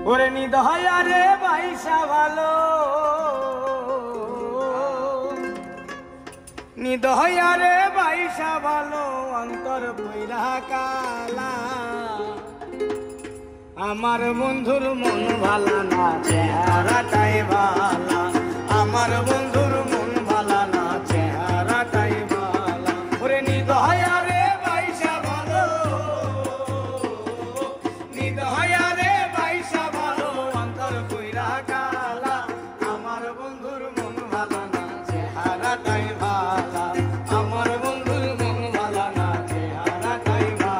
ওরে নিদয়া রে বাইসা ভালো, নিদয়া রে বাইসা ভালো, অন্তর বইরা কালা। আমার বন্ধুর মন ভালা না, চেহারাটাই ভালা। আমার বন্ধুর মন ভালা না, চেহারাটাই ভালা। ওরে নিদয়া রে বাইসা ভালো, নিদয়া রে বাইসা ভালো, অন্তর বইরা কালা। আমার বন্ধুর মন ভালা না, চেহারাটাই ভালা। আমার বন্ধুর মন ভালা না, চেহারাটাই ভালা।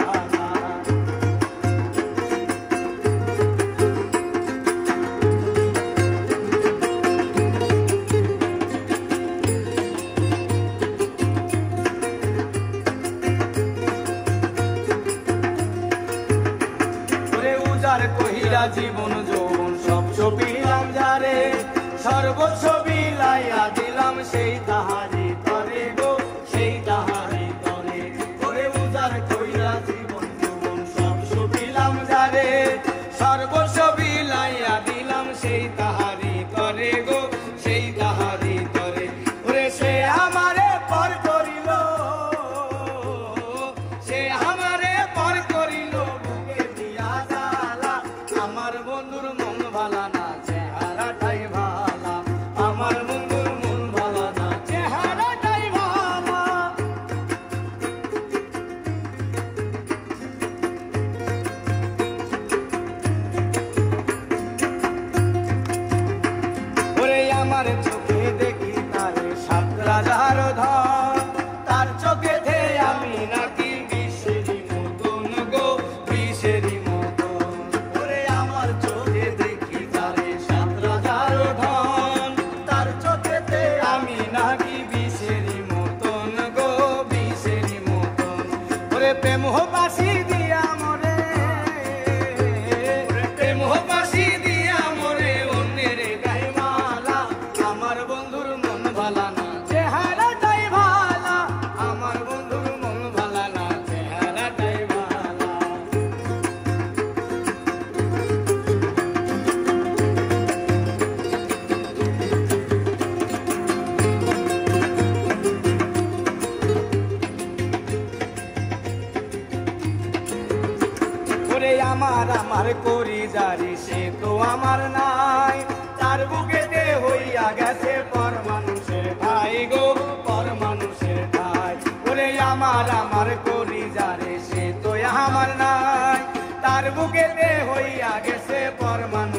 কহিরা জীবন যৌবন সব ছবিলাম যারে, সর্বস্ব বিলাইয়া দিলাম সেই তাহারি তরে গো, সেই তাহারি তরে। ওরে উজার কইরা জীবন যৌবন সব ছবিলাম যারে, সর্বস্ব বিলাইয়া দিলাম সেই তাহারি তরে গো, সেই তাহারি তরে। ওরে সে আমারে পর করিল, সে আমারে পর করিল, বুকে দিয়া জ্বালা। আমার বন্ধুর মন ভালা না, চেহারাটাই ভালা। আমার বন্ধুর মন ভালা না, চেহারাটাই ভালা। ওরে আমার চোখে দেখি তারে 7 রাজার ধন, তার চোখেতে আমি নাকি বিষেরই মতন গো, বিষেরই মতন। ওরে আমার চোখে দেখি তারে 7 রাজার ধন, তার চোখেতে আমি নাকি বিষেরই মতন গো, বিষেরই মতন। ওরে প্রেম বাসি দিয়া মরে, প্রেম বাসি দিয়া মরে, অন্যের গায়ে মালা। আমার বন্ধুর মন ভালা না, চেহারাটাই ভালা। আমার বন্ধুর মন ভালা না, চেহারাটাই ভালা। ওরে আমার আমার করি জারি, সে তো আমার নাই। তার বুকেতে হইয়া গেছে পর মানুষের ভাই গো, পর মানুষের ভাই। ওরে আমার আমার করি জারি, সে তো আমার নাই। তার বুকেতে হইয়া গেছে পর মানুষ